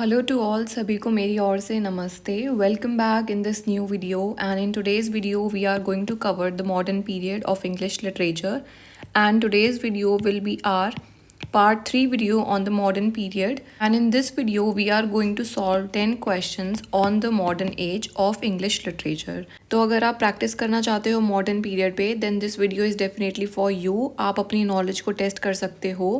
Hello to all, सभी को मेरी ओर से नमस्ते। Welcome back in this new video and in today's video we are going to cover the modern period of English literature and today's video will be our part 3 video on the modern period, and in this video we are going to solve 10 questions on the modern age of English literature. तो अगर आप practice करना चाहते हो modern period पे then this video is definitely for you. आप अपनी knowledge को टेस्ट कर सकते हो।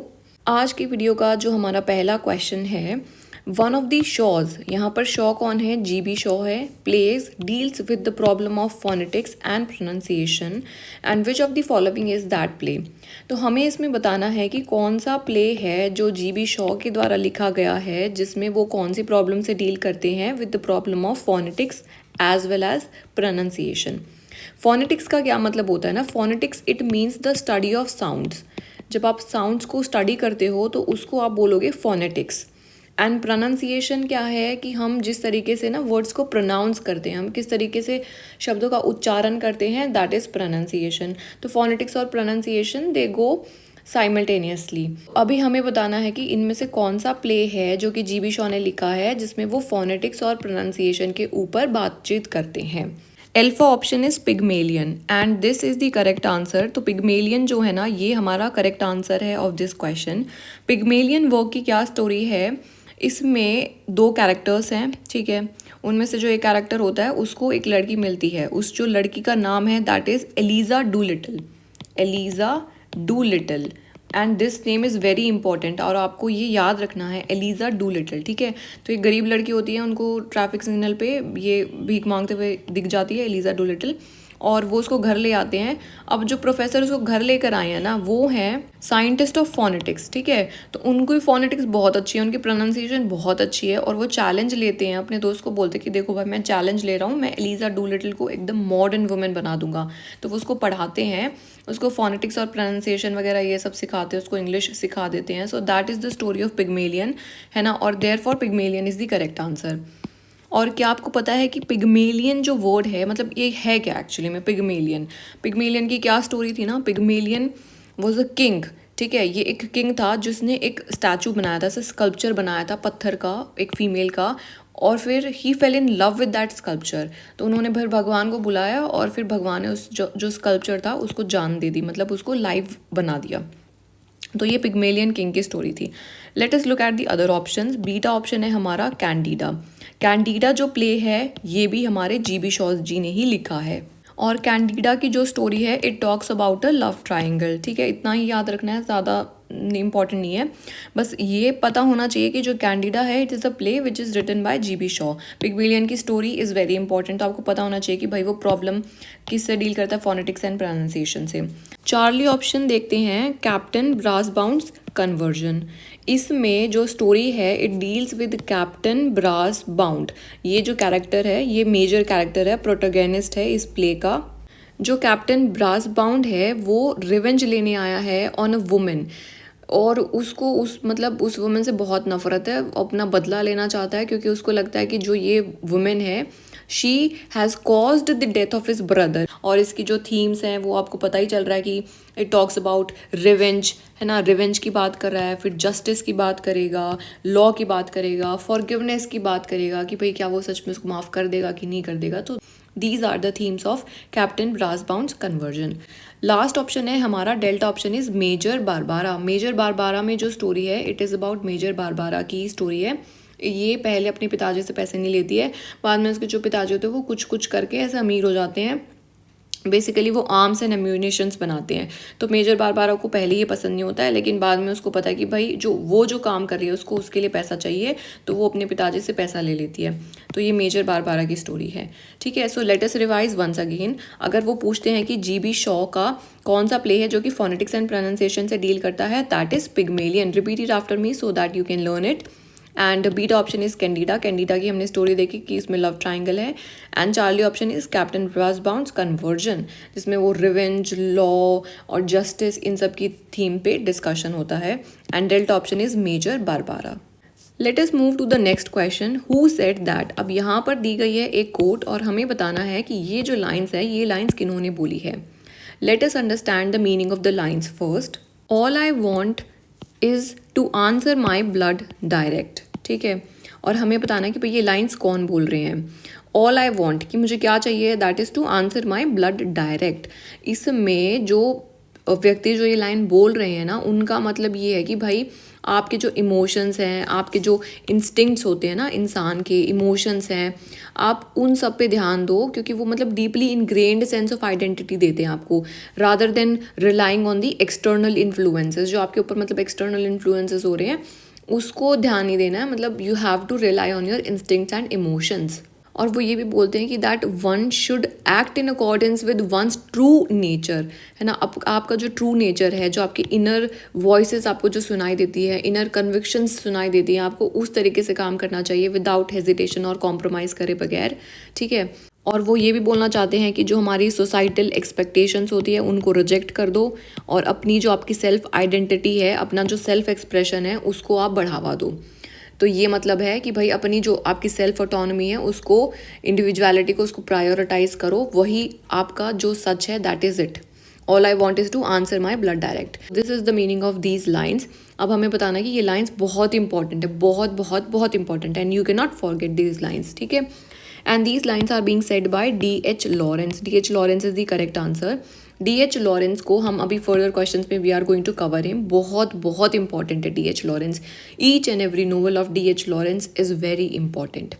आज की वीडियो का जो हमारा पहला क्वेश्चन है, वन ऑफ दी शॉज, यहाँ पर शॉ कौन है? GB शॉ है। Plays deals with the problem of phonetics and pronunciation and which of the following is that play. तो हमें इसमें बताना है कि कौन सा प्ले है जो GB शॉ के द्वारा लिखा गया है, जिसमें वो कौन सी प्रॉब्लम से डील करते हैं with the problem of phonetics as well as pronunciation. Phonetics का क्या मतलब होता है ना? Phonetics it means the study of sounds. जब आप साउंड्स को स्टडी करते हो तो उसको आप बोलोगे फोनेटिक्स। एंड प्रोनाउंसिएशन क्या है कि हम जिस तरीके से ना वर्ड्स को प्रोनाउंस करते हैं, हम किस तरीके से शब्दों का उच्चारण करते हैं, दैट इज़ प्रोनाउंसिएशन। तो फोनेटिक्स और प्रोनाउंसिएशन दे गो साइमल्टेनियसली। अभी हमें बताना है कि इनमें से कौन सा प्ले है जो कि GB शॉ ने लिखा है जिसमें वो फोनेटिक्स और प्रोनाउंसिएशन के ऊपर बातचीत करते हैं। Alpha option is Pygmalion and this is the correct answer. तो पिग्मेलियन जो है ना, ये हमारा करेक्ट आंसर है of this question. Pygmalion work की क्या स्टोरी है? इसमें दो कैरेक्टर्स हैं, ठीक है। उनमें से जो एक कैरेक्टर होता है उसको एक लड़की मिलती है, उस जो लड़की का नाम है that is Eliza Dolittle. Eliza Dolittle and this name is very important और आपको ये याद रखना है, एलिज़ा डूलिटल, ठीक है। तो एक गरीब लड़की होती है, उनको ट्रैफिक सिग्नल पे ये भीख मांगते हुए दिख जाती है एलिज़ा डूलिटल, और वो उसको घर ले आते हैं। अब जो प्रोफेसर उसको घर लेकर आए हैं ना, वो हैं साइंटिस्ट ऑफ फोनेटिक्स, ठीक है। तो उनको फोनेटिक्स बहुत अच्छी है, उनकी प्रोनाउंसिएशन बहुत अच्छी है, और वो चैलेंज लेते हैं अपने दोस्त को, बोलते हैं कि देखो भाई, मैं चैलेंज ले रहा हूँ, मैं एलिज़ा डूलिटल को एकदम मॉडर्न वुमेन बना दूंगा। तो वो उसको पढ़ाते हैं, उसको फोनेटिक्स और प्रोनाउंसिएशन वगैरह ये सब सिखाते हैं, उसको इंग्लिश सिखा देते हैं। So that is the story of Pygmalion, है ना। और therefore Pygmalion is the correct answer. और क्या आपको पता है कि पिग्मेलियन जो वर्ड है, मतलब ये है क्या एक्चुअली में? पिग्मेलियन, पिग्मेलियन की क्या स्टोरी थी ना? पिग्मेलियन वॉज अ किंग, ठीक है। ये एक किंग था जिसने एक स्टैचू बनाया था, स्कल्पचर बनाया था पत्थर का, एक फीमेल का, और फिर he fell in love with that sculpture. तो उन्होंने फिर भगवान को बुलाया और फिर भगवान ने उस जो स्कल्पचर था उसको जान दे दी, मतलब उसको लाइव बना दिया। तो ये पिग्मेलियन किंग की स्टोरी थी। Late us look at the other options. Beta option है हमारा कैंडिडा। कैंडिडा जो प्ले है ये भी हमारे GB शॉ जी ने ही लिखा है, और कैंडिडा की जो स्टोरी है it talks about a love triangle, ठीक है। इतना ही याद रखना है, ज़्यादा इंपॉर्टेंट नहीं है, बस ये पता होना चाहिए कि जो कैंडिडा है it is a play which is written by GB Shaw. Pygmalion की स्टोरी इज़ वेरी इंपॉर्टेंट, तो आपको पता होना चाहिए कि भाई वो प्रॉब्लम किससे डील करता है, फोनेटिक्स एंड प्रोनाउंसिएशन से। चार्ली ऑप्शन देखते हैं, कैप्टन ब्रास बाउंड्स कन्वर्जन। इसमें जो स्टोरी है it deals with Captain Brassbound. ये जो कैरेक्टर है ये मेजर कैरेक्टर है, प्रोटोगेनिस्ट है इस प्ले का। जो कैप्टन ब्रास बाउंड है वो रिवेंज लेने आया है ऑन अ वुमेन, और उसको उस वुमेन से बहुत नफरत है, अपना बदला लेना चाहता है, क्योंकि उसको लगता है कि जो ये वुमेन है she has caused the death of his brother. और इसकी जो थीम्स हैं वो आपको पता ही चल रहा है कि इट टॉक्स अबाउट रिवेंज, है ना। रिवेंज की बात कर रहा है, फिर जस्टिस की बात करेगा, लॉ की बात करेगा, फॉरगिवनेस की बात करेगा कि भाई क्या वो सच में उसको माफ़ कर देगा कि नहीं कर देगा। तो these are the themes of Captain Brassbound's conversion. Last option है हमारा delta option is Major Barbara. Major Barbara में जो स्टोरी है it is about Major Barbara की स्टोरी है। ये पहले अपने पिताजी से पैसे नहीं लेती है, बाद में उसके जो पिताजी होते हैं वो कुछ कुछ करके ऐसे अमीर हो जाते हैं। बेसिकली वो आर्म्स एंड एम्यूनिशंस बनाते हैं। तो मेजर बारबारा को पहले ये पसंद नहीं होता है, लेकिन बाद में उसको पता है कि भाई जो काम कर रही है उसको उसके लिए पैसा चाहिए, तो वो अपने पिताजी से पैसा ले लेती है। तो ये मेजर बारबारा की स्टोरी है, ठीक है। So let us revise once again. अगर वो पूछते हैं कि GB शॉ का कौन सा प्ले है जो कि फोनेटिक्स एंड प्रोनाउंसिएशन से डील करता है, that is Pygmalion. Repeat it after me so that you can learn it. And beta option is Candida. Candida की हमने स्टोरी देखी कि इसमें लव ट्राइंगल है। And Charlie option is Captain Brassbound's conversion, जिसमें वो रिवेंज, लॉ और justice इन सब की थीम पे डिस्कशन होता है। And delta option is Major Barbara. Let us move to the next question, who said that. अब यहाँ पर दी गई है एक कोट और हमें बताना है कि ये जो लाइन्स है ये लाइन्स किन्होंने बोली है। Let us understand the meaning of the lines first. All I want is to answer my blood direct. ठीक है, और हमें बताना है कि भाई ये लाइंस कौन बोल रहे हैं। ऑल आई वॉन्ट, कि मुझे क्या चाहिए, that is to answer my blood direct. इसमें जो व्यक्ति जो ये लाइन बोल रहे हैं ना, उनका मतलब ये है कि भाई आपके जो इमोशंस हैं, आपके जो इंस्टिंक्ट्स होते हैं ना इंसान के, इमोशंस हैं, आप उन सब पे ध्यान दो, क्योंकि वो मतलब deeply ingrained sense of identity देते हैं आपको, rather than relying on the external influences. जो आपके ऊपर मतलब एक्सटर्नल इन्फ्लुएंसेस हो रहे हैं उसको ध्यान नहीं देना है, मतलब you have to rely on your instincts and emotions. और वो ये भी बोलते हैं कि that one should act in accordance with one's true nature, है ना। आपका जो ट्रू नेचर है, जो आपकी इनर वॉइसेस आपको जो सुनाई देती है, इनर कन्विक्शंस सुनाई देती हैं, आपको उस तरीके से काम करना चाहिए विदाउट हेजिटेशन और कॉम्प्रोमाइज़ करे बगैर, ठीक है। और वो ये भी बोलना चाहते हैं कि जो हमारी सोसाइटल एक्सपेक्टेशंस होती है उनको रिजेक्ट कर दो, और अपनी जो आपकी सेल्फ आइडेंटिटी है, अपना जो सेल्फ एक्सप्रेशन है, उसको आप बढ़ावा दो। तो ये मतलब है कि भाई अपनी जो आपकी सेल्फ ऑटोनॉमी है उसको, इंडिविजुअलिटी को, उसको प्रायोरिटाइज करो, वही आपका जो सच है, that is it. All I want is to answer my blood direct, this is the meaning of these lines. अब हमें बताना है कि ये लाइन्स बहुत इंपॉर्टेंट है, बहुत बहुत बहुत इंपॉर्टेंट है, and you can not forget these lines, ठीक है। And these lines are being said by D.H. Lawrence. D.H. Lawrence is the correct answer. D.H. Lawrence को हम अभी फर्दर क्वेश्चंस में we are going to cover him, बहुत बहुत important है D.H. Lawrence. Each and every novel of D.H. Lawrence is very important.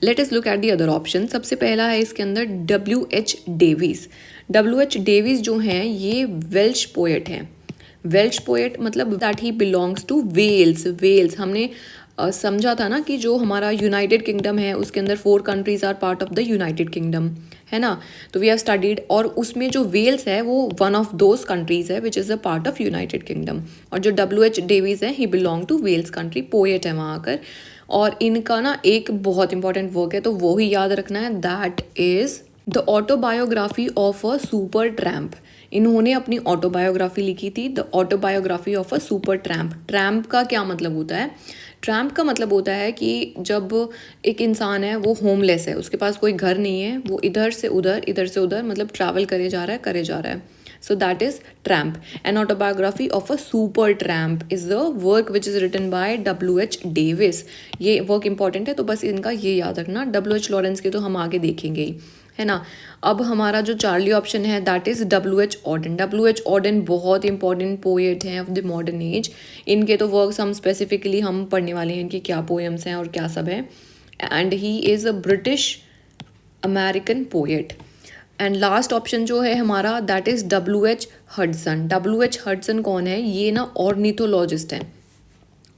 Let us look at the other option. सबसे पहला है इसके अंदर W.H. डेविस। W.H. डेविस जो हैं ये वेल्श पोएट हैं। वेल्श पोएट मतलब that he belongs to Wales. Wales हमने समझा था ना कि जो हमारा यूनाइटेड किंगडम है उसके अंदर 4 countries are part of the United Kingdom, है ना। तो वी हैव स्टडीड, और उसमें जो वेल्स है वो वन ऑफ दोज कंट्रीज है which is a part of United Kingdom. और जो W.H. डेविस है he belong to Wales country, poet है वहाँ आकर। और इनका ना एक बहुत इंपॉर्टेंट वर्क है, तो वो ही याद रखना है, that is the autobiography of a super tramp. इन्होंने अपनी ऑटोबायोग्राफी लिखी थी, the autobiography of a super tramp. Tramp का क्या मतलब होता है? ट्रैम्प का मतलब होता है कि जब एक इंसान है वो होमलेस है, उसके पास कोई घर नहीं है, वो इधर से उधर मतलब ट्रैवल करे जा रहा है। So that is tramp. An autobiography of a super tramp is the work which is written by W.H. Davies. ये वर्क इंपॉर्टेंट है, तो बस इनका ये याद रखना। W.H. लॉरेंस के तो हम आगे देखेंगे ही, है ना। अब हमारा जो चार्ली ऑप्शन है that is W.H. Odean. W.H. Odean बहुत इंपॉर्टेंट पोएट हैं ऑफ द मॉडर्न एज। इनके तो वर्क्स हम स्पेसिफिकली हम पढ़ने वाले हैं, इनके क्या पोएम्स हैं और क्या सब है। And he is a British American poet. And last option जो है हमारा that is W.H. Hudson. W.H. Hudson कौन है? ये ना ऑर्निथोलॉजिस्ट हैं।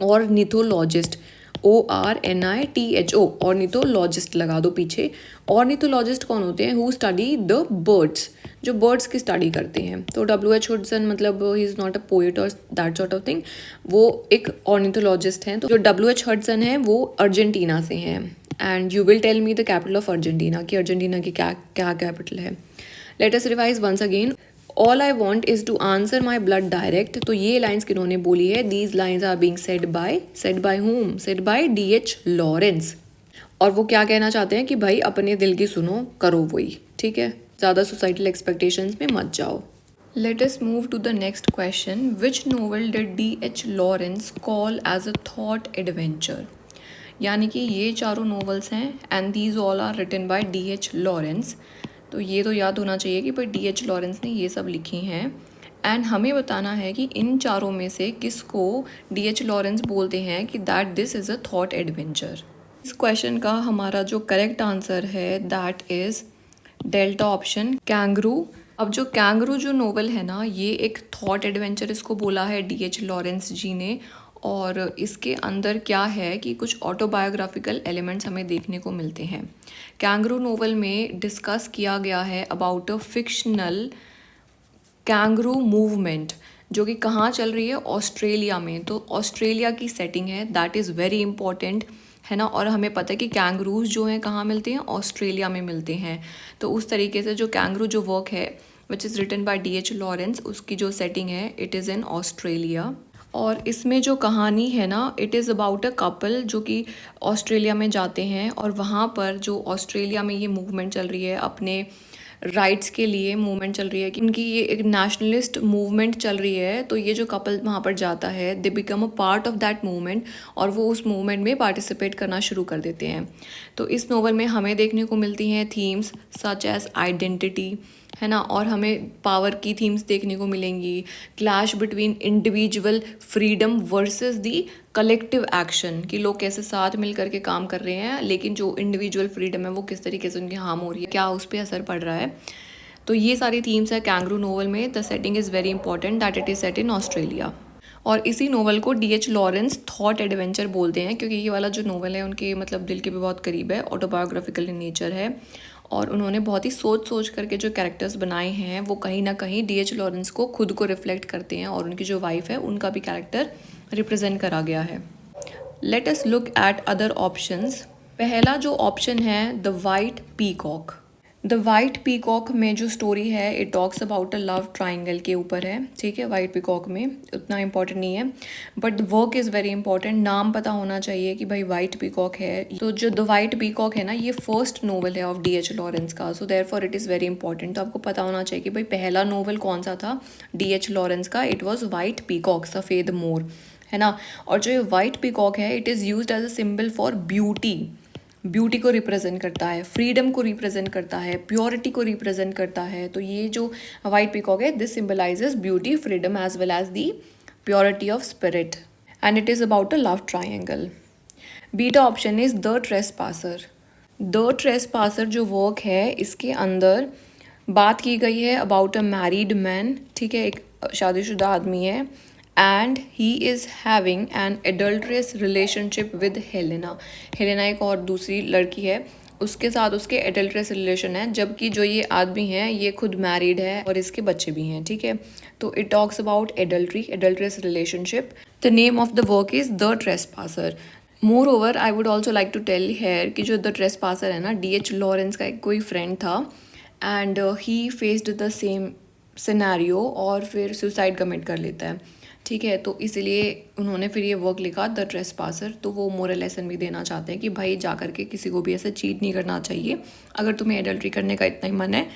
ऑर्निथोलॉजिस्ट, ORNITHO, ऑर्निथोलॉजिस्ट लगा दो पीछे। ऑर्निथोलॉजिस्ट कौन होते हैं? हु स्टडी द बर्ड्स, जो बर्ड्स की स्टडी करते हैं। तो W.H. हडसन मतलब ही इज़ नॉट अ पोएट और दैट सॉर्ट ऑफ थिंग, वो एक ऑर्निथोलॉजिस्ट हैं। तो जो W.H. हडसन है वो अर्जेंटीना से हैं। And you will tell me the capital of Argentina, कि अर्जेंटीना की क्या क्या कैपिटल है। Let us revise once again. All I want is to answer my blood direct. तो ये लाइन्स किन्होंने बोली है? These lines are being said by whom? Said by D.H. Lawrence. और वो क्या कहना चाहते हैं कि भाई अपने दिल की सुनो, करो वही, ठीक है, ज़्यादा सोसाइटल एक्सपेक्टेशंस में मत जाओ। Let us move to the next question. Which novel did D.H. Lawrence call as a thought adventure? यानी कि ये चारों नोवेल्स हैं and these all are written by D.H. Lawrence. तो ये तो याद होना चाहिए कि भाई D.H. लॉरेंस ने ये सब लिखी हैं। एंड हमें बताना है कि इन चारों में से किसको D.H. लॉरेंस बोलते हैं कि that this is a thought adventure. इस क्वेश्चन का हमारा जो करेक्ट आंसर है that is delta option, kangaroo. अब जो कैंगरू जो नोवेल है ना, ये एक थॉट एडवेंचर इसको बोला है D.H. लॉरेंस जी ने। और इसके अंदर क्या है कि कुछ ऑटोबायोग्राफिकल एलिमेंट्स हमें देखने को मिलते हैं। कैंगरू नोवेल में डिस्कस किया गया है about a fictional kangaroo movement, जो कि कहाँ चल रही है? ऑस्ट्रेलिया में। तो ऑस्ट्रेलिया की सेटिंग है, दैट इज़ वेरी इंपॉर्टेंट, है ना। और हमें पता है कि कैंगरूज जो हैं कहाँ मिलते हैं? ऑस्ट्रेलिया में मिलते हैं। तो उस तरीके से जो कैंगरू जो वर्क है which is written by D.H. Lawrence, उसकी जो सेटिंग है इट इज़ इन ऑस्ट्रेलिया। और इसमें जो कहानी है ना, it is about a couple जो कि ऑस्ट्रेलिया में जाते हैं, और वहाँ पर जो ऑस्ट्रेलिया में ये मूवमेंट चल रही है अपने राइट्स के लिए मूवमेंट चल रही है, कि उनकी ये एक नेशनलिस्ट मूवमेंट चल रही है। तो ये जो कपल वहाँ पर जाता है, they become a part of that movement, और वो उस मूवमेंट में पार्टिसिपेट करना शुरू कर देते हैं। तो इस नोवेल में हमें देखने को मिलती हैं थीम्स सच एज आइडेंटिटी, है ना, और हमें पावर की थीम्स देखने को मिलेंगी, clash between individual freedom versus दी कलेक्टिव एक्शन, कि लोग कैसे साथ मिल करके काम कर रहे हैं, लेकिन जो इंडिविजुअल फ्रीडम है वो किस तरीके से उनकी हार्म हो रही है, क्या उस पर असर पड़ रहा है। तो ये सारी थीम्स है कैंगरू नोवेल में। The setting is very important that it is set in Australia. और इसी नोवेल को D.H. लॉरेंस थॉट एडवेंचर बोलते हैं, क्योंकि ये वाला जो नोवेल है उनके मतलब दिल के भी बहुत करीब है, ऑटोबायोग्राफिकल इन नेचर है, और उन्होंने बहुत ही सोच सोच करके जो कैरेक्टर्स बनाए हैं वो कहीं ना कहीं D.H. लॉरेंस को खुद को रिफ्लेक्ट करते हैं, और उनकी जो वाइफ है उनका भी कैरेक्टर रिप्रेजेंट करा गया है। Let us look eight other options. पहला जो ऑप्शन है the white peacock. The white peacock में जो स्टोरी है it talks about a love triangle के ऊपर है, ठीक है। वाइट पीकॉक में उतना इंपॉर्टेंट नहीं है, but the work is very important. नाम पता होना चाहिए कि भाई वाइट पीकॉक है। तो जो द वाइट पीकॉक है ना, ये फर्स्ट नोवेल है ऑफ D.H. लॉरेंस का, so therefore it is very important. तो आपको पता होना चाहिए कि भाई पहला नोवेल कौन सा था D.H. लॉरेंस का, इट वॉज वाइट पीकॉक, सफ़ेद मोर, है ना। और जो ये वाइट पीकॉक है it is used as a symbol for beauty, beauty को रिप्रेजेंट करता है, फ्रीडम को रिप्रेजेंट करता है, प्योरिटी को रिप्रेजेंट करता है। तो ये जो वाइट पीकॉक है this symbolises beauty, freedom as well as the purity of spirit, and it is about a love triangle. Beta option is the trespasser. The trespasser जो वर्क है इसके अंदर बात की गई है अबाउट अ मैरिड मैन, ठीक है, एक शादीशुदा आदमी है, and he is having an adulterous relationship with Helena. Helena एक और दूसरी लड़की है, उसके साथ उसके एडल्ट्रियस रिलेशन है, जबकि जो ये आदमी है ये खुद मैरिड है और इसके बच्चे भी हैं, ठीक है। तो it talks about adultery, adulterous relationship. The name of the work is the trespasser. Moreover I would also like to tell here कि जो द ट्रेसपासर है ना, D.H. लॉरेंस का एक कोई फ्रेंड था, and he faced the same scenario और फिर सुसाइड कमिट कर लेता है, ठीक है। तो इसीलिए उन्होंने फिर ये वर्क लिखा द ट्रेसपासर। तो वो मोरल लेसन भी देना चाहते हैं कि भाई जा करके किसी को भी ऐसे चीट नहीं करना चाहिए। अगर तुम्हें एडल्ट्री करने का इतना ही मन है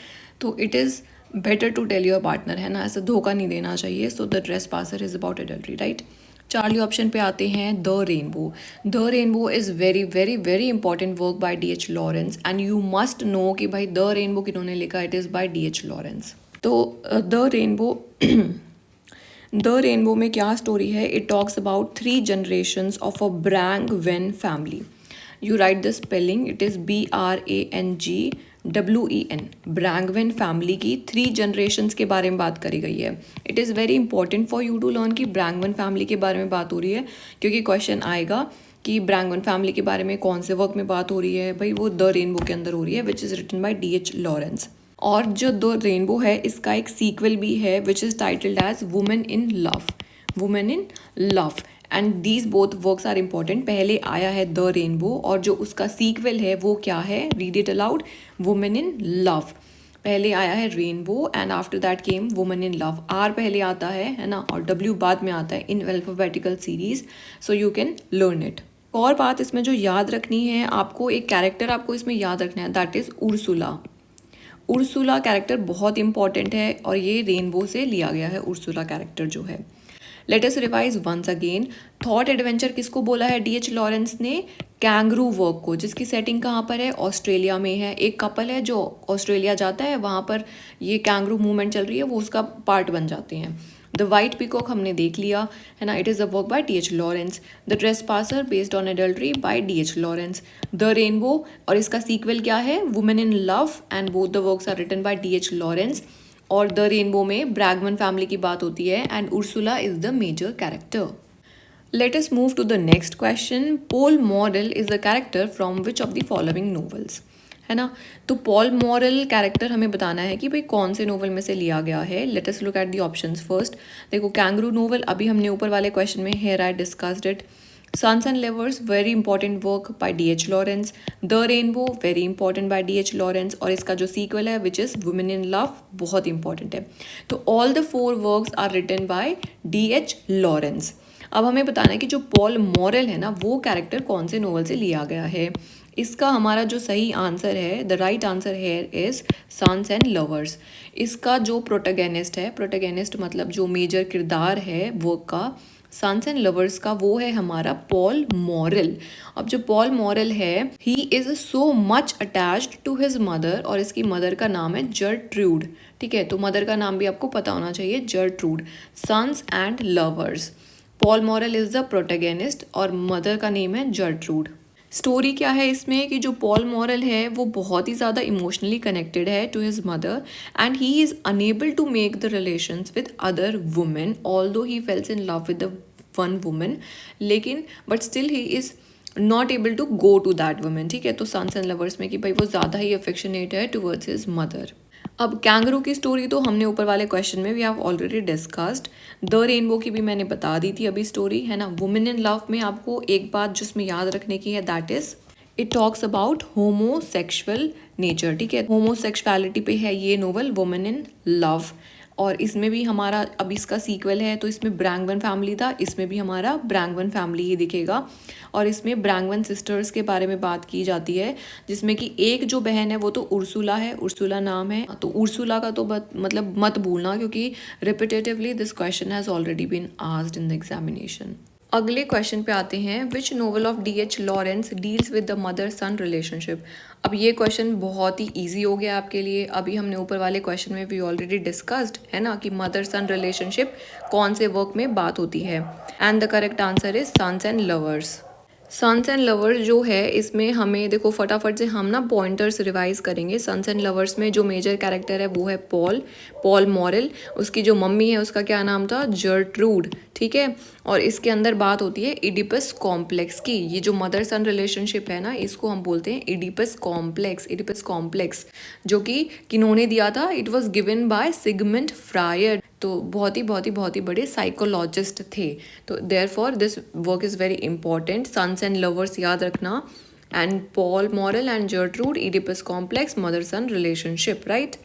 तो it is better to tell your partner, है ना, ऐसा धोखा नहीं देना चाहिए। So the trespasser is about adultery, right. Charlie option पे आते हैं the rainbow. The rainbow is very very very important work by D.H. Lawrence, and you must know कि भाई द रेनबो किन्होंने लिखा, it is by D.H. Lawrence. तो the rainbow the rainbow में क्या स्टोरी है, it talks about 3 generations of a Brangwen family. You write the spelling, it is BRANGWEN। Brangwen family की 3 generations के बारे में बात करी गई है। It is very important for you to learn कि ब्रैंगवेन फैमिली के बारे में बात हो रही है, क्योंकि क्वेश्चन आएगा कि ब्रैंगवेन फैमिली के बारे में कौन से वर्क में बात हो रही है। भाई वो द रेनबो के अंदर हो रही है, which is written by D.H. Lawrence. और जो द रेनबो है इसका एक सीक्वल भी है which is titled as women in love, women in love, and these both works are important. पहले आया है द रेनबो और जो उसका सीक्वल है वो क्या है, read it aloud, women in love. पहले आया है rainbow and after that came women in love. R पहले आता है ना, और W बाद में आता है in alphabetical series, so you can learn it. और बात इसमें जो याद रखनी है आपको, एक कैरेक्टर आपको इसमें याद रखना है, that is Ursula. Ursula character बहुत इंपॉर्टेंट है और ये रेनबो से लिया गया है उर्सुला कैरेक्टर जो है। Let us revise once again. Thought adventure किसको बोला है D.H. लॉरेंस ने, कैंगरू वर्क को, जिसकी सेटिंग कहाँ पर है, ऑस्ट्रेलिया में है। एक कपल है जो ऑस्ट्रेलिया जाता है, वहाँ पर ये कैंगरू मूवमेंट चल रही है, वो उसका पार्ट बन जाते हैं। द वाइट पीकॉक हमने देख लिया है ना, it is a work by D.H. Lawrence. The trespasser based on adultery by D.H. Lawrence. The rainbow और इसका सीक्वल क्या है, women in love, and both the works are written by D.H. Lawrence. और द रेनबो में Brangwen family की बात होती है and Ursula is the major character. Let us move to the next question. Paul Morel is the character from which of the following novels, है ना। तो Paul moral character हमें बताना है कि भाई कौन से नोवेल में से लिया गया है। Let us look at the options first. देखो कैंगरू नोवेल अभी हमने ऊपर वाले क्वेश्चन में here I discussed it. Sons and Lovers, very important work by D.H. Lawrence. The Rainbow, very important by D.H. Lawrence. और इसका जो sequel है which is Women in Love, बहुत important है। तो all the 4 works are written by D.H. Lawrence. अब हमें बताना है कि जो पॉल मॉरल है ना, वो कैरेक्टर कौन से नोवेल से लिया गया है। इसका हमारा जो सही आंसर है, the right answer here is sons and lovers. इसका जो प्रोटैगनिस्ट है, प्रोटैगनिस्ट मतलब जो मेजर किरदार है वर्क का, सन्स एंड लवर्स का, वो है हमारा पॉल मॉरल। अब जो पॉल मॉरल है, he is so much attached to his mother, और इसकी मदर का नाम है जर्ट्रूड। ठीक है, तो मदर का नाम भी आपको पता होना चाहिए, Gertrude. Sons and lovers, Paul Morel is the protagonist और मदर का नेम है जर्ट्रूड। स्टोरी क्या है इसमें कि जो पॉल मॉरल है वो बहुत ही ज़्यादा इमोशनली कनेक्टेड है to his mother, and he is unable to make the relations with other women, although he falls in love with the one women, लेकिन but still he is not able to go to that women. ठीक है, तो sons and lovers में कि भाई वो ज़्यादा ही अफेक्शनेट है टुवर्ड्स हिज मदर। अब कैंगरू की स्टोरी तो हमने ऊपर वाले क्वेश्चन में we have already discussed. The rainbow की भी मैंने बता दी थी अभी स्टोरी, है ना। वुमेन इन लव में आपको एक बात जिसमें याद रखने की है, that is it talks about homosexual nature. ठीक है, होमोसेक्सुअलिटी पे है ये नोवेल, वुमेन इन लव। और इसमें भी हमारा अब इसका सीक्वल है, तो इसमें ब्रैंगवन फैमिली था, इसमें भी हमारा ब्रैंगवन फैमिली ही दिखेगा। और इसमें ब्रैंगवन सिस्टर्स के बारे में बात की जाती है, जिसमें कि एक जो बहन है वो तो उर्सुला है, उर्सुला नाम है। तो उर्सुला का तो मतलब मत भूलना, क्योंकि repetitively this question has already been asked in the examination. अगले क्वेश्चन पे आते हैं, which novel of D.H. Lawrence deals with the mother son relationship. अब ये क्वेश्चन बहुत ही इजी हो गया आपके लिए। अभी हमने ऊपर वाले क्वेश्चन में भी ऑलरेडी डिस्कस्ड है ना कि मदर सन रिलेशनशिप कौन से वर्क में बात होती है, and the correct answer is sons and lovers. Sons and lovers जो है इसमें हमें देखो फटाफट से हम ना पॉइंटर्स रिवाइज करेंगे। सन्स एंड लवर्स में जो मेजर कैरेक्टर है वो है पॉल मॉरल। उसकी जो मम्मी है उसका क्या नाम था, जर्ट्रूड। ठीक है, और इसके अंदर बात होती है इडिपस कॉम्प्लेक्स की। ये जो मदर सन रिलेशनशिप है ना, इसको हम बोलते हैं इडिपस कॉम्प्लेक्स, जो कि किन्होंने दिया था, it was given by Sigmund Freud. तो बहुत ही बड़े साइकोलॉजिस्ट थे। तो therefore this work is very important. Sons and lovers याद रखना, and Paul Morel and Gertrude, Oedipus complex, mother son relationship, right.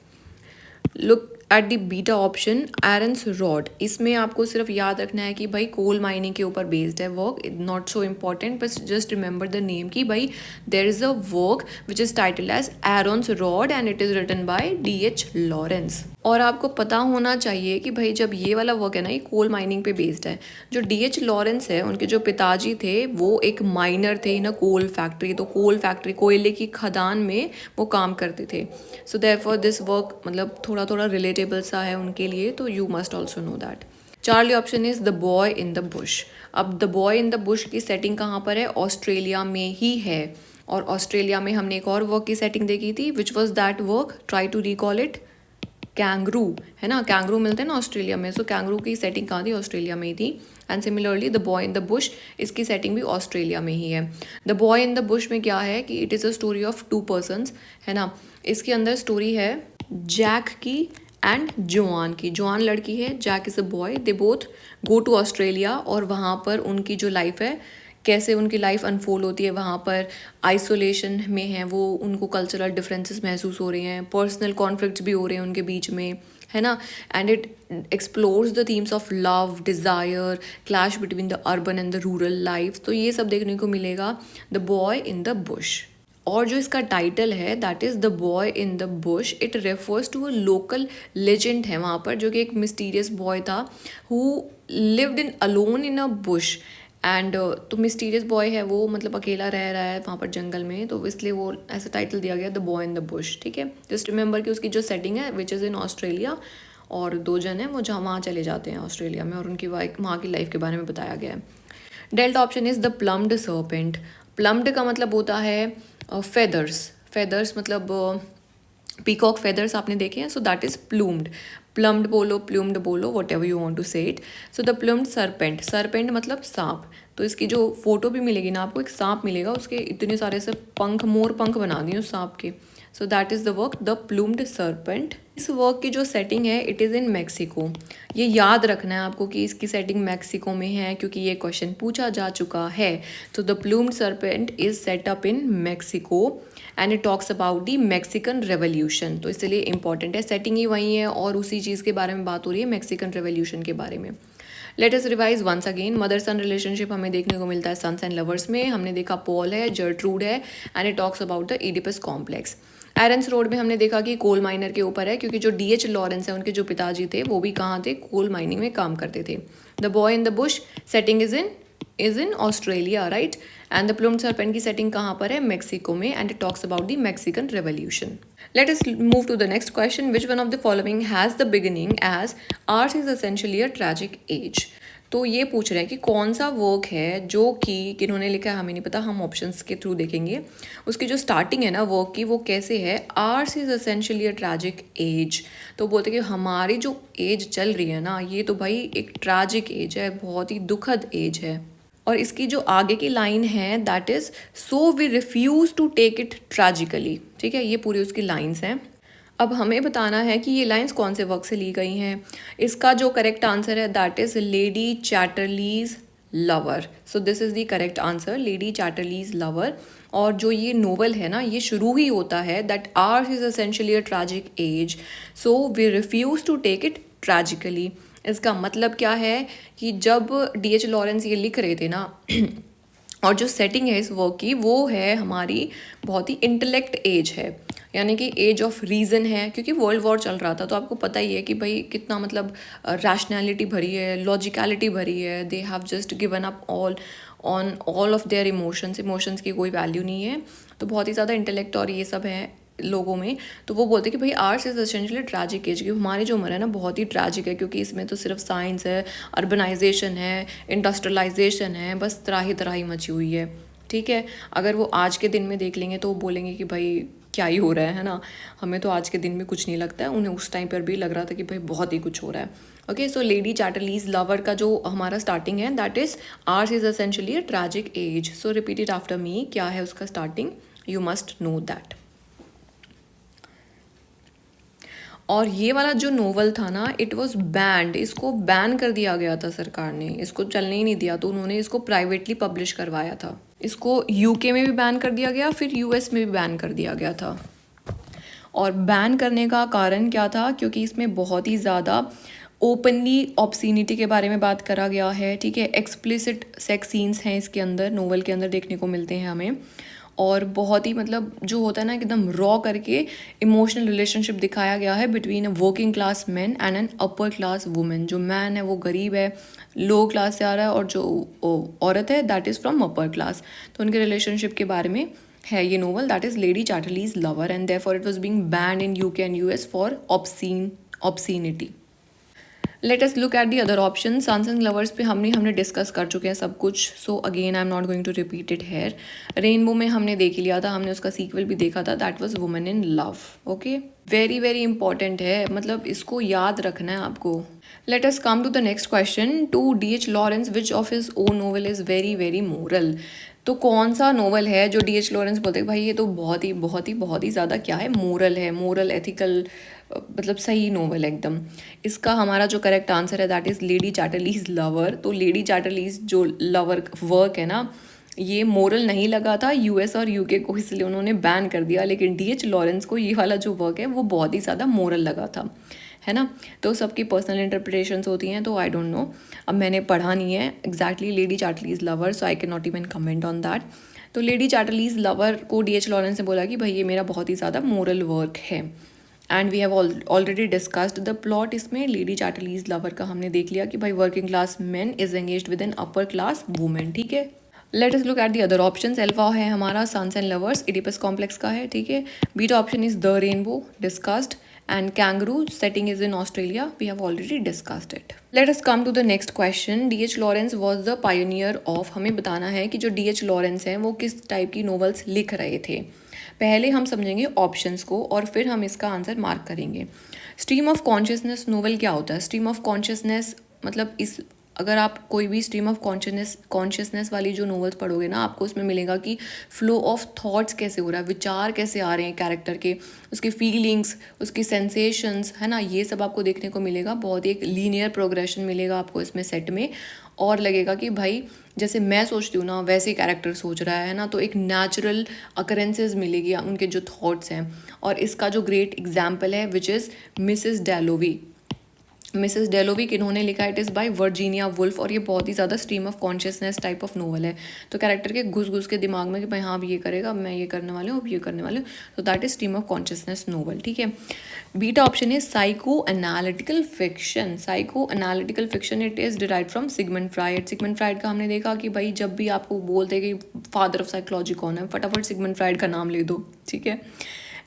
Look at the beta option, Aaron's rod. इसमें आपको सिर्फ याद रखना है कि भाई कोल माइनिंग के ऊपर बेस्ड है वर्क, नॉट सो इम्पॉर्टेंट, बस जस्ट रिमेंबर द नेम कि भाई there is a work which is title as Aaron's rod and it is written by D.H. Lawrence. और आपको पता होना चाहिए कि भाई जब ये वाला वर्क है ना, ये कोल माइनिंग पे बेस्ड है। जो D.H. लॉरेंस है, उनके जो पिताजी थे वो एक माइनर थे इन अ कोल फैक्ट्री। तो कोल फैक्ट्री, कोयले की खदान में वो काम करते थे। सो देयरफॉर दिस वर्क मतलब थोड़ा रिलेटेबल सा है उनके लिए, तो you must also know that. Charlie option is the boy in the bush. अब the boy in the bush की सेटिंग कहाँ पर है, ऑस्ट्रेलिया में ही है। और ऑस्ट्रेलिया में हमने एक और वर्क की सेटिंग देखी थी, which was that work, try to recall it, kangaroo, है ना। कैंगरू मिलते हैं ना ऑस्ट्रेलिया में, सो कैंगरू की सेटिंग कहाँ थी, ऑस्ट्रेलिया में ही थी। And similarly the boy in the Bush, इसकी सेटिंग भी ऑस्ट्रेलिया में ही है। The boy in the Bush में क्या है कि it is a story of to persons, है ना। इसके अंदर स्टोरी है जैक की एंड जोआन की। जोआन लड़की है, Jack is a boy. They both go to Australia, और वहाँ पर उनकी जो लाइफ है, कैसे उनकी लाइफ अनफोल्ड होती है वहाँ पर। आइसोलेशन में है वो, उनको कल्चरल डिफरेंसेस महसूस हो रहे हैं, पर्सनल कॉन्फ्लिक्ट्स भी हो रहे हैं उनके बीच में, है ना। And it explores the themes of love, desire, clash between the urban and the rural life. तो ये सब देखने को मिलेगा the boy in the bush. और जो इसका टाइटल है that is the boy in the bush, it refers to a local legend है वहाँ पर, जो कि एक मिस्टीरियस बॉय था who lived in alone in a bush. And तो मिस्टीरियस बॉय है वो, मतलब अकेला रह रहा है वहाँ पर जंगल में, तो इसलिए वो ऐसा टाइटल दिया गया the boy in the Bush. ठीक है, जस्ट रिमेंबर कि उसकी जो सेटिंग है विच इज़ इन ऑस्ट्रेलिया, और दो जन हैं वो जहाँ वहाँ चले जाते हैं ऑस्ट्रेलिया में, और उनकी वहाँ की लाइफ के बारे में बताया गया है। Delta option is the plumed serpent. Plumed का मतलब होता है फेदर्स मतलब पीकॉक फेदर्स आपने देखे हैं, so that is plumed. Plumed बोलो, प्लूम्ड बोलो, whatever you want to say it. So the plumed serpent मतलब सांप। तो इसकी जो फोटो भी मिलेगी ना आपको, एक सांप मिलेगा, उसके इतने सारे से पंख, मोर पंख बना दिए उस सांप के। So that is the work the plumed serpent. इस वर्क की जो सेटिंग है इट इज़ इन मैक्सिको। ये याद रखना है आपको कि इसकी सेटिंग मैक्सिको में है, क्योंकि ये क्वेश्चन पूछा जा चुका है। तो the plumed serpent is set up in Mexico and it talks about the Mexican revolution. तो इसलिए इंपॉर्टेंट है, सेटिंग ही वही है और उसी चीज़ के बारे में बात हो रही है, मैक्सिकन रेवोल्यूशन के बारे में। Let us revise once again. Mother son relationship हमें देखने को मिलता है सन्स एंड लवर्स में। हमने देखा पॉल है, जर्ट्रूड है, and it talks about the Oedipus complex. Arenes road में हमने देखा कि कोल माइनर के ऊपर है, क्योंकि जो डीएच लॉरेंस है उनके जो पिताजी थे वो भी कहाँ थे, कोल माइनिंग में काम करते थे। The boy in the bush setting is in Australia, right. And the plumed serpent की सेटिंग कहाँ पर है, मेक्सिको में, and it talks about the Mexican revolution. Let us move to the next question. Which one of the following has the beginning as ours is essentially a tragic age. तो ये पूछ रहे हैं कि कौन सा वर्क है जो कि किन्होंने लिखा है, हमें नहीं पता, हम ऑप्शंस के थ्रू देखेंगे। उसकी जो स्टार्टिंग है ना वर्क की, वो कैसे है, ours is essentially a tragic age. तो बोलते कि हमारी जो एज चल रही है ना, ये तो भाई एक ट्रैजिक एज है, बहुत ही दुखद एज है। और इसकी जो आगे की लाइन है that is so we refuse to take it tragically, ठीक है, ये पूरी उसकी लाइन्स हैं। अब हमें बताना है कि ये लाइंस कौन से वर्क से ली गई हैं। इसका जो करेक्ट आंसर है that is lady Chatterley's lover. So this is the correct answer, lady Chatterley's lover. और जो ये नोवेल है ना, ये शुरू ही होता है that ours is essentially a tragic age, so we refuse to take it tragically. इसका मतलब क्या है कि जब डीएच लॉरेंस ये लिख रहे थे ना और जो सेटिंग है इस वर्क की वो है हमारी बहुत ही इंटेलेक्ट एज है, यानी कि एज ऑफ रीज़न है, क्योंकि वर्ल्ड वॉर चल रहा था। तो आपको पता ही है कि भाई कितना मतलब रैशनैलिटी भरी है, लॉजिकलिटी भरी है। They have just given up on all of their emotions की कोई वैल्यू नहीं है। तो बहुत ही ज़्यादा इंटेलेक्ट और ये सब है लोगों में। तो वो बोलते हैं कि भाई ours is essentially tragic age, क्योंकि हमारी जो उम्र है ना बहुत ही ट्रैजिक है, क्योंकि इसमें तो सिर्फ साइंस है, अर्बनाइजेशन है, इंडस्ट्रियलाइजेशन है, बस त्राही त्राही मची हुई है, ठीक है। अगर वो आज के दिन में देख लेंगे तो वो बोलेंगे कि भाई क्या ही हो रहा है ना। हमें तो आज के दिन में कुछ नहीं लगता है, उन्हें उस टाइम पर भी लग रहा था कि भाई बहुत ही कुछ हो रहा है। Okay, so lady Chatterley's lover का जो हमारा स्टार्टिंग है that is ours is essentially a tragic age. So repeat it after me. क्या है उसका starting, you must know that. और ये वाला जो नोवेल था ना, इट वॉज बैंड, इसको बैन कर दिया गया था सरकार ने, इसको चलने ही नहीं दिया। तो उन्होंने इसको प्राइवेटली पब्लिश करवाया था। इसको यूके में भी बैन कर दिया गया, फिर यूएस में भी बैन कर दिया गया था। और बैन करने का कारण क्या था, क्योंकि इसमें बहुत ही ज़्यादा ओपनली ऑब्सीनिटी के बारे में बात करा गया है, ठीक है। एक्सप्लिसिट सेक्स सीन्स हैं इसके अंदर, नोवेल के अंदर देखने को मिलते हैं हमें। और बहुत ही मतलब जो होता है ना एकदम रॉ करके इमोशनल रिलेशनशिप दिखाया गया है between a working class man and N upper class women. जो मैन है वो गरीब है, लो क्लास से आ रहा है, और जो औरत है that is from upper class. तो उनके रिलेशनशिप के बारे में है ये novel, that is lady Chatterley's lover, and therefore it was being banned in UK and US for obscenity. Let us look at the other option. Sons and lovers पे हमने discuss कर चुके हैं सब कुछ, so again I am not going to repeat it here. Rainbow में हमने देख ही लिया था, हमने उसका सीक्वल भी देखा था, that was women in love. Okay, very very important है, मतलब इसको याद रखना है आपको। Let us come to the next question. To DH Lawrence which of his own novel is very very moral. तो कौन सा नोवेल है जो डीएच लॉरेंस बोलते हैं भाई ये तो बहुत ही ज़्यादा क्या है, मोरल है, मोरल एथिकल, मतलब सही नोवेल है एकदम। इसका हमारा जो करेक्ट आंसर है that is lady Chatterley's lover. तो लेडी चैटरलीज जो लवर वर्क है ना, ये मोरल नहीं लगा था यूएस और यूके को, इसलिए उन्होंने बैन कर दिया। लेकिन डीएच लॉरेंस को ये वाला जो वर्क है वो बहुत ही ज़्यादा मोरल लगा था, है ना। तो सबकी पर्सनल इंटरप्रिटेशंस होती हैं, तो आई डोंट नो, अब मैंने पढ़ा नहीं है exactly lady Chatterley's lover, so I can not even comment on that. तो लेडी चैटरलीज लवर को डीएच लॉरेंस ने बोला कि भाई ये मेरा बहुत ही ज़्यादा मोरल वर्क है। And we have already discussed the plot. इसमें लेडी चैटरलीज लवर का हमने देख लिया कि भाई working class man is engaged with an upper class women, ठीक है। Let us look at the other option. Alpha है हमारा sons and lovers, Oedipus complex का है, ठीक है। Beta option is the rainbow, discussed. And kangaroo setting is in Australia, we have already discussed it. Let us come to the next question. DH Lawrence was the pioneer of, हमें बताना है कि जो DH Lawrence हैं वो किस type की novels लिख रहे थे। पहले हम समझेंगे ऑप्शंस को और फिर हम इसका आंसर मार्क करेंगे। स्ट्रीम ऑफ कॉन्शियसनेस नोवेल क्या होता है? स्ट्रीम ऑफ कॉन्शियसनेस मतलब इस अगर आप कोई भी स्ट्रीम ऑफ कॉन्शियसनेस वाली जो नॉवेल्स पढ़ोगे ना, आपको उसमें मिलेगा कि फ्लो ऑफ थॉट्स कैसे हो रहा है, विचार कैसे आ रहे हैं कैरेक्टर के, उसकी फीलिंग्स, उसकी सेंसेशंस, है ना, ये सब आपको देखने को मिलेगा। बहुत ही एक लीनियर प्रोग्रेशन मिलेगा आपको इसमें सेट में, और लगेगा कि भाई जैसे मैं सोचती हूँ ना वैसे ही कैरेक्टर सोच रहा है ना, तो एक नेचुरल अकरेंसेस मिलेगी उनके जो थॉट्स हैं। और इसका जो ग्रेट एग्जाम्पल है विच इज़ मिसेस डैलोवी। मिसेस डेलोविक इन्होंने लिखा it is bye Virginia Woolf, और ये बहुत ही ज़्यादा stream of consciousness type of novel है। तो कैरेक्टर के घुस घुस के दिमाग में कि भाई हाँ अब ये करेगा, अब मैं ये करने वाली हूँ, अब ये करने वाली हूँ, तो that is stream of consciousness novel. ठीक है, बीटा ऑप्शन है psycho analytical fiction. Psycho analytical fiction it is derive from Sigmund Freud. Sigmund Freud का हमने देखा कि भाई जब भी आपको बोलते कि फादर ऑफ साइकोलॉजी कौन है, फटाफट सिगमंड फ्राइड का नाम ले दो। ठीक है,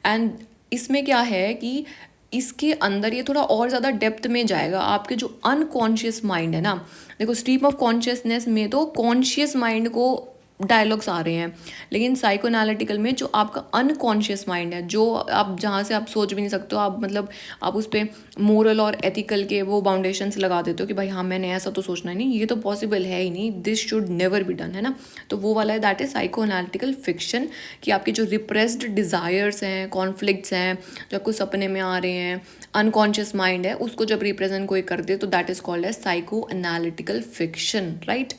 एंड इसमें क्या है कि इसके अंदर ये थोड़ा और ज़्यादा डेप्थ में जाएगा। आपके जो अनकॉन्शियस माइंड है ना, देखो स्ट्रीम ऑफ कॉन्शियसनेस में तो कॉन्शियस माइंड को डायलॉग्स आ रहे हैं, लेकिन साइको एनालिटिकल में जो आपका अनकॉन्शियस माइंड है, जो आप जहाँ से आप सोच भी नहीं सकते हो, आप मतलब आप उस पर मोरल और एथिकल के वो बाउंडेशंस लगा देते हो कि भाई हाँ मैंने ऐसा तो सोचना ही नहीं, ये तो पॉसिबल है ही नहीं, this should never be done, है ना। तो वो वाला है, that is psycho analytical fiction, कि आपके जो रिप्रेस्ड डिज़ायर्स हैं, कॉन्फ्लिक्ट्स हैं, जो आपको सपने में आ रहे हैं, अनकॉन्शियस माइंड है, उसको जब रिप्रेजेंट कोई कर दे तो that is called as psycho analytical fiction, right.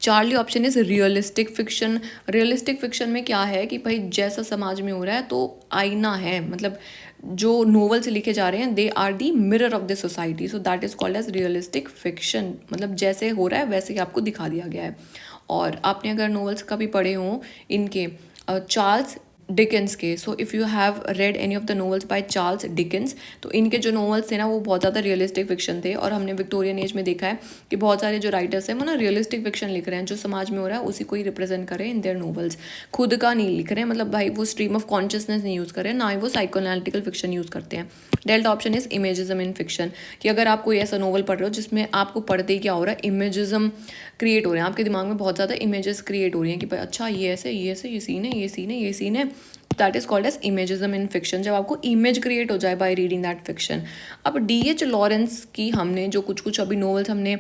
Charlie option is realistic fiction. Realistic fiction में क्या है कि भाई जैसा समाज में हो रहा है तो आईना है, मतलब जो नोवेल से लिखे जा रहे हैं they are the mirror of the society, so that is called as realistic fiction, मतलब जैसे हो रहा है वैसे ही आपको दिखा दिया गया है। और आपने अगर नोवेल्स कभी पढ़े हों इनके चार्ल्स डिकेंस के, so if you have read any of the novels by Charles Dickens, तो इनके जो नोवेल्स थे ना वो बहुत ज़्यादा रियलिस्टिक फिक्शन थे। और हमने विक्टोरियन एज में देखा है कि बहुत सारे जो राइटर्स हैं वो ना रियलिस्टिक फिक्शन लिख रहे हैं, जो समाज में हो रहा है उसी को ही रिप्रेजेंट करें इन देयर नोवेल्स, खुद का नहीं लिख रहे हैं, मतलब भाई वो स्ट्रीम ऑफ कॉन्शियसनेस नहीं यूज़ कर रहे हैं, ना ही वो साइकोएनालिटिकल फिक्शन यूज़ करते हैं। Delta option is imagism in fiction, कि अगर आप कोई ऐसा नोवेल पढ़ रहे हो जिसमें आपको पढ़ते ही क्या हो रहा है, इमेजिज्म क्रिएट हो रहे हैं, आपके दिमाग में बहुत ज़्यादा इमेजेस क्रिएट हो रही हैं कि भाई अच्छा ये ऐसे, ये ऐसे, ये सीन है, ये सीन है, ये सीन है, that is called as imagism in fiction, जब आपको इमेज क्रिएट हो जाए बाय रीडिंग दैट फिक्शन। अब डीएच लॉरेंस की हमने जो कुछ कुछ अभी नॉवेल्स हमने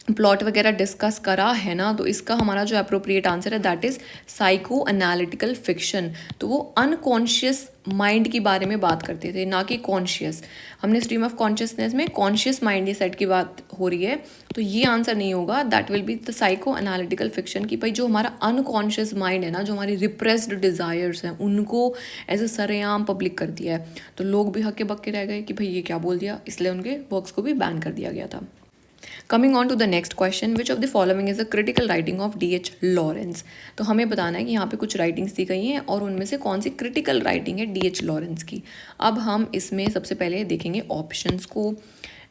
प्लॉट वगैरह डिस्कस करा है ना, तो इसका हमारा जो अप्रोप्रिएट आंसर है that is psycho analytical fiction. तो वो अनकॉन्शियस माइंड के बारे में बात करते थे, ना कि कॉन्शियस। हमने स्ट्रीम ऑफ कॉन्शियसनेस में कॉन्शियस माइंड ये सेट की बात हो रही है, तो ये आंसर नहीं होगा, that will be the psycho analytical fiction, कि भाई जो हमारा अनकॉन्शियस माइंड है ना, जो हमारी रिप्रेस्ड डिज़ायर्स हैं उनको ऐसे सरेआम पब्लिक कर दिया है, तो लोग भी हक्के बक्के रह गए कि भाई ये क्या बोल दिया, इसलिए उनके वर्क्स को भी बैन कर दिया गया था। Coming on to the next question, which of the following is a critical writing of DH Lawrence. तो हमें बताना है कि यहाँ पे कुछ राइटिंग्स दी गई हैं और उनमें से कौन सी क्रिटिकल राइटिंग है डीएच लॉरेंस की। अब हम इसमें सबसे पहले देखेंगे ऑप्शंस को,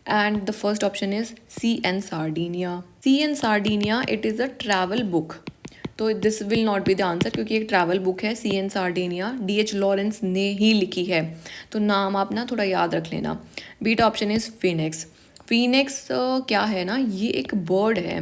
and the first option is sea and Sardinia. Sea and Sardinia it is a travel book, तो this will not be the answer, क्योंकि एक ट्रैवल बुक है। Sea and Sardinia DH Lawrence ने ही लिखी है, तो नाम आप ना थोड़ा याद रख लेना। Beta option is Phoenix. Phoenix क्या है ना, ये एक बर्ड है,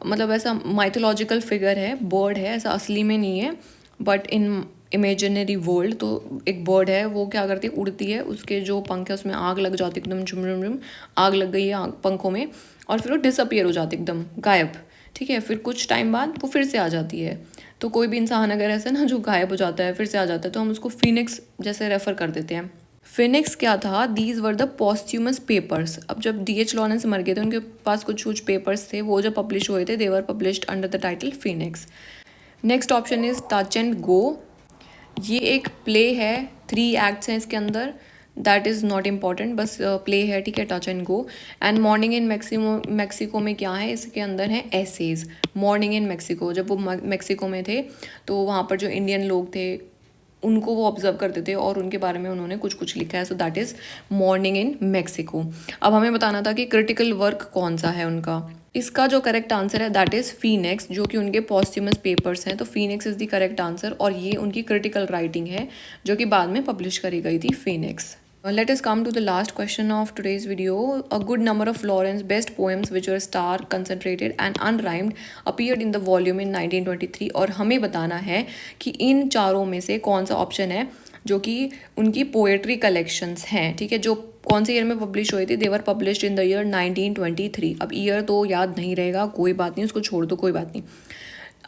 मतलब ऐसा माइथोलॉजिकल फिगर है, बर्ड है, ऐसा असली में नहीं है, बट इन इमेजिनरी वर्ल्ड तो एक बर्ड है। वो क्या करती है, उड़ती है, उसके जो पंख है उसमें आग लग जाती है, एकदम झुम झुम झुम आग लग गई है पंखों में, और फिर वो डिसअपियर हो जाती है, एकदम गायब। ठीक है, फिर कुछ टाइम बाद वो फिर से आ जाती है। तो कोई भी इंसान अगर ऐसा ना जो गायब हो जाता है फिर से आ जाता है, तो हम उसको फिनिक्स जैसे रेफर कर देते हैं। फिनिक्स क्या था, दीज वर द पॉस्ट्यूमस पेपर्स। अब जब डीएच लॉरेंस मर गए थे, उनके पास कुछ कुछ पेपर्स थे, वो जब पब्लिश हुए थे, they were published under the title Phoenix. Next option is touch and go. ये एक प्ले है, 3 एक्ट्स हैं इसके अंदर, दैट इज़ नॉट इम्पॉर्टेंट, बस प्ले है, ठीक है, touch and go. And morning in Mexico में क्या है, इसके अंदर है एसेज। मॉर्निंग इन मैक्सिको, जब वो मैक्सिको में थे तो वहाँ पर जो इंडियन लोग थे उनको वो ऑब्जर्व करते थे और उनके बारे में उन्होंने कुछ कुछ लिखा है, so that is morning in Mexico. अब हमें बताना था कि क्रिटिकल वर्क कौन सा है उनका। इसका जो करेक्ट आंसर है दैट इज़ फीनिक्स, जो कि उनके पॉस्ट्यूमस पेपर्स हैं, तो Phoenix is the correct answer, और ये उनकी क्रिटिकल राइटिंग है जो कि बाद में पब्लिश करी गई थी, Phoenix. Let us come to the last question of today's video. A good number of Lawrence's best poems which were star, concentrated and unrhymed appeared in the volume in 1923, और हमें बताना है कि इन चारों में से कौन सा ऑप्शन है जो कि उनकी पोएट्री कलेक्शंस हैं, ठीक है, जो कौन से ईयर में पब्लिश हुई थी। दे were published in the year 1923। अब ईयर तो याद नहीं रहेगा, कोई बात नहीं, उसको छोड़ दो, कोई बात नहीं।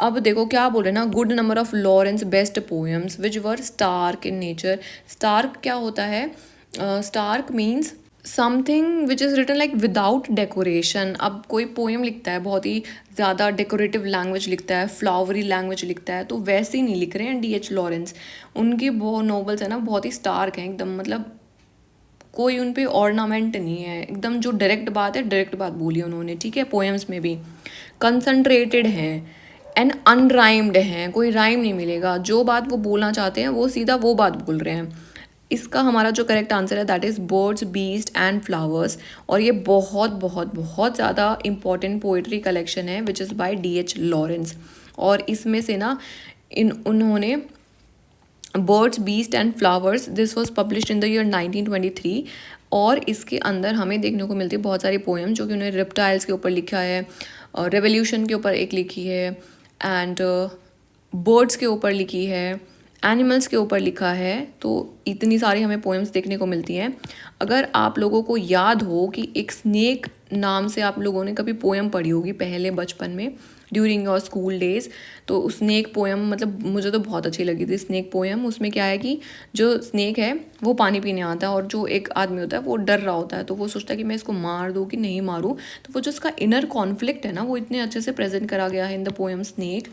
अब देखो क्या बोल रहे हैं ना, good number of Lawrence best poems which were stark in nature. Stark क्या होता है, stark means something which is written like without decoration. अब कोई पोएम लिखता है, बहुत ही ज़्यादा डेकोरेटिव लैंग्वेज लिखता है, फ्लावरी लैंग्वेज लिखता है, तो वैसे ही नहीं लिख रहे हैं डीएच लॉरेंस। उनकी वो नॉवेल्स है ना बहुत ही स्टार्क हैं एकदम, मतलब कोई उन पे ऑर्नामेंट नहीं है, एकदम जो डायरेक्ट बात है डायरेक्ट बात बोली उन्होंने, ठीक है। पोएम्स में भी कंसंट्रेटेड हैं एंड अनराइम्ड हैं, कोई राइम नहीं मिलेगा, जो बात वो बोलना चाहते हैं वो सीधा वो बात बोल रहे हैं। इसका हमारा जो करेक्ट आंसर है that is birds beast and flowers. और ये बहुत बहुत बहुत ज़्यादा इंपॉर्टेंट पोइट्री कलेक्शन है which is by D.H. Lawrence. और इसमें से ना उन्होंने birds beast and flowers, this was published in the year 1923। और इसके अंदर हमें देखने को मिलती है बहुत सारी पोएम जो कि उन्होंने रेप्टाइल्स के ऊपर लिखा है, रेवोल्यूशन के ऊपर एक लिखी है, एंड बर्ड्स के ऊपर लिखी है, एनिमल्स के ऊपर लिखा है। तो इतनी सारी हमें पोएम्स देखने को मिलती हैं। अगर आप लोगों को याद हो कि एक स्नेक नाम से आप लोगों ने कभी पोएम पढ़ी होगी पहले बचपन में ड्यूरिंग योर स्कूल डेज, तो स्नेक पोएम मतलब मुझे तो बहुत अच्छी लगी थी स्नेक पोएम। उसमें क्या है कि जो स्नेक है वो पानी पीने आता है और जो एक आदमी होता है वो डर रहा होता है, तो वो सोचता है कि मैं इसको मार दूँ कि नहीं मारूँ। तो वो जो उसका इनर कॉन्फ्लिक्ट है ना वो इतने अच्छे से प्रेजेंट करा गया है in the poem snake.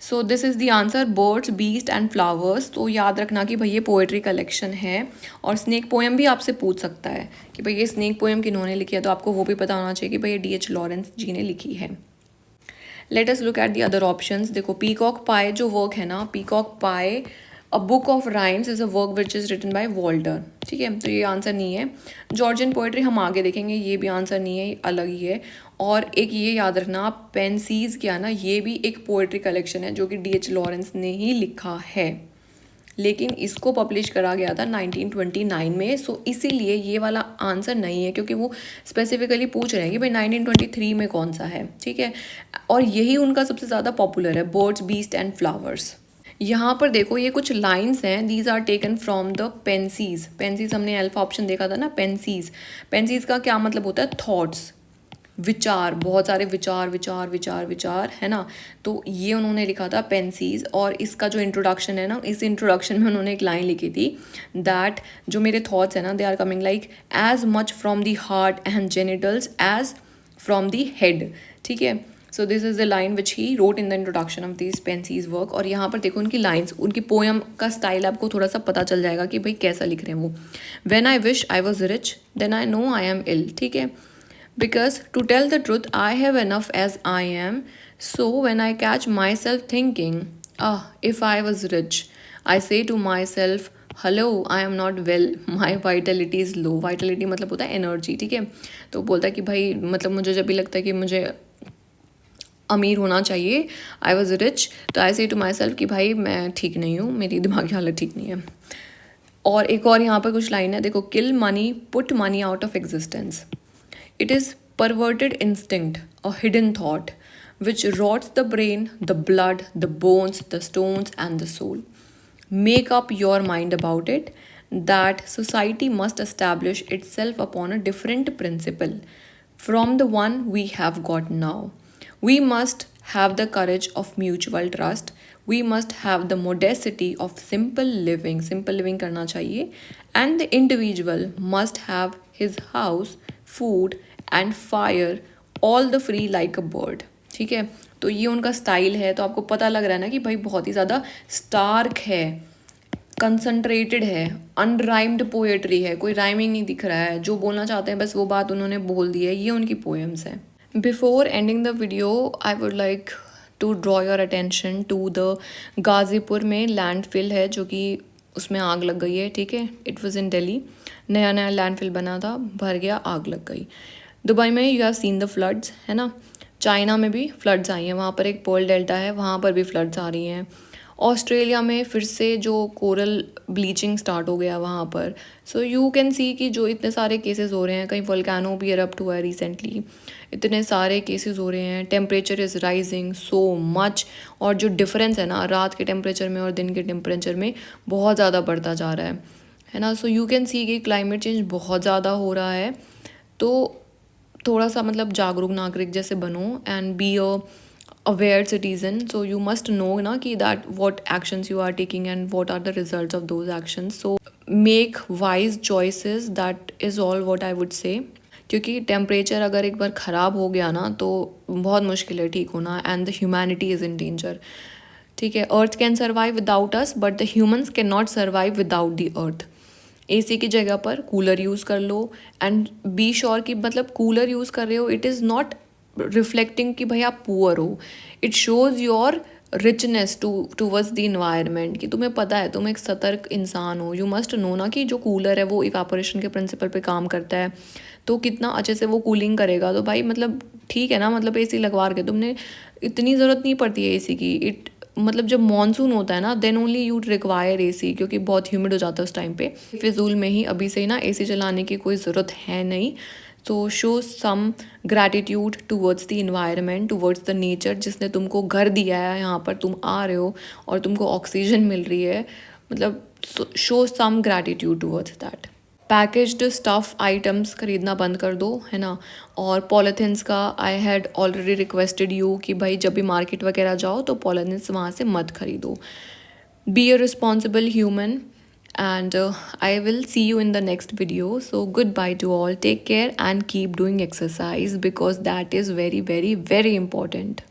So this is the answer, birds beast and flowers. तो याद रखना कि भाई ये पोएट्री कलेक्शन है। और स्नेक पोएम भी आपसे पूछ सकता है कि भाई ये स्नेक पोएम किन्होंने लिखी है, तो आपको वो भी पता होना चाहिए कि भाई ये D.H. लॉरेंस जी ने लिखी है। Let us look at the other options. देखो पीकॉक पाई जो वर्क है ना, peacock pie a book of rhymes is a work which is written by Walter, ठीक है, तो ये आंसर नहीं है। जॉर्जियन पोएट्री हम आगे देखेंगे, ये भी आंसर नहीं है, ये अलग ही है। और एक ये याद रखना, पेंसीज क्या ना, ये भी एक पोएट्री कलेक्शन है जो कि D.H. लॉरेंस ने ही लिखा है, लेकिन इसको पब्लिश करा गया था 1929 में। सो इसीलिए ये वाला आंसर नहीं है, क्योंकि वो स्पेसिफिकली पूछ रहे हैं कि भाई 1923 में कौन सा है, ठीक है। और यही उनका सबसे ज़्यादा पॉपुलर है, बर्ड्स बीस्ट एंड फ्लावर्स। यहाँ पर देखो ये कुछ लाइन्स हैं, these are taken from the pansies. Pansies हमने अल्फा ऑप्शन देखा था ना, पेंसीज। पेंसीज का क्या मतलब होता है, थॉट्स, विचार, बहुत सारे विचार विचार विचार विचार, है ना। तो ये उन्होंने लिखा था पेंसीज। और इसका जो इंट्रोडक्शन है ना, इस इंट्रोडक्शन में उन्होंने एक लाइन लिखी थी दैट जो मेरे थॉट्स है ना, they are coming like as much from the heart and genitals as from the head, ठीक है। So this is the line which he wrote in the introduction of this pansies work. और यहाँ पर देखो उनकी lines, उनकी poem का style आपको थोड़ा सा पता चल जाएगा कि भाई कैसा लिख रहे हैं वो। When I wish I was rich then I know I am ill, ठीक है। Because to tell the truth, I have enough as I am. So when I catch myself thinking, if I was rich, I say to myself, hello, I am not well. My vitality is low. Vitality मतलब होता है energy, ठीक है। तो बोलता है कि भाई मतलब मुझे जब भी लगता है कि मुझे अमीर होना चाहिए, आई वॉज रिच, तो आई से टू माई सेल्फ कि भाई मैं ठीक नहीं हूँ, मेरी दिमागी हालत ठीक नहीं है। और एक और यहाँ पर कुछ लाइन है, देखो, kill money, put money out of existence. It is perverted instinct, a hidden thought, which rots the brain, the blood, the bones, the stones, and the soul. Make up your mind about it that society must establish itself upon a different principle from the one we have got now. We must have the courage of mutual trust. We must have the modesty of simple living. Simple living करना चाहिए. And the individual must have his house, food, and fire all the free like a bird, ठीक है। तो ये उनका style है। तो आपको पता लग रहा है ना कि भाई बहुत ही ज़्यादा स्टार्क है, कंसंट्रेटेड है, अनराइम्ड पोएट्री है, कोई राइमिंग नहीं दिख रहा है, जो बोलना चाहते हैं बस वो बात उन्होंने बोल दी है। ये उनकी पोएम्स हैं। Before ending the video I would like to draw your attention to the Ghazipur में लैंडफिल है जो कि उसमें आग लग गई है, ठीक है। इट वॉज इन दिल्ली, नया नया लैंडफिल बना था, भर गया, आग लग गई। दुबई में you have seen the floods, है ना। चाइना में भी फ्लड्स आई हैं, वहाँ पर एक पर्ल डेल्टा है, वहाँ पर भी फ्लड्स आ रही हैं। ऑस्ट्रेलिया में फिर से जो कोरल ब्लीचिंग स्टार्ट हो गया वहाँ पर। सो यू कैन सी कि जो इतने सारे केसेस हो रहे हैं, कहीं वोल्केनो भी एरप्ट हुआ है रिसेंटली, इतने सारे केसेस हो रहे हैं। Temperature is rising so much, और जो डिफरेंस है ना रात के टेम्परेचर में और दिन के टेम्परेचर में बहुत ज़्यादा बढ़ता जा रहा है ना। सो यू कैन सी कि क्लाइमेट चेंज बहुत ज़्यादा हो रहा है। तो थोड़ा सा मतलब जागरूक नागरिक जैसे बनो and be a aware citizen. So you must know ना कि that what actions you are taking and what are the results of those actions. So make wise choices, that is all what I would say. क्योंकि temperature अगर एक बार ख़राब हो गया ना तो बहुत मुश्किल है ठीक होना, and the humanity is in danger. ठीक है, earth can survive without us but the humans can not survive without the earth. AC की जगह पर कूलर यूज़ कर लो एंड बी श्योर कि मतलब कूलर यूज़ कर रहे हो इट इज़ नॉट रिफ्लेक्टिंग कि भाई आप पुअर हो, it shows your richness towards the environment कि तुम्हें पता है तुम एक सतर्क इंसान हो। यू मस्ट नो ना कि जो कूलर है वो इवापोरेशन के प्रिंसिपल पे काम करता है, तो कितना अच्छे से वो कूलिंग करेगा। तो भाई मतलब ठीक है ना, मतलब एसी लगवा के तुमने, इतनी ज़रूरत नहीं पड़ती है एसी की। इट मतलब जब मानसून होता है ना then only you require AC, क्योंकि बहुत ह्यूमिड हो जाता है उस टाइम पे। फिजूल में ही अभी से ही ना एसी चलाने की कोई ज़रूरत है नहीं। तो show some gratitude towards the environment, towards the nature जिसने तुमको घर दिया है, यहाँ पर तुम आ रहे हो और तुमको ऑक्सीजन मिल रही है, मतलब show some gratitude towards that. Packaged stuff items खरीदना बंद कर दो, है ना। और पॉलीथिन्स का I had already requested you कि भाई जब भी मार्केट वगैरह जाओ तो पॉलीथिन्स वहाँ से मत खरीदो। Be a responsible human and I will see you in the next video. So goodbye to all, take care and keep doing exercise because that is very very very important.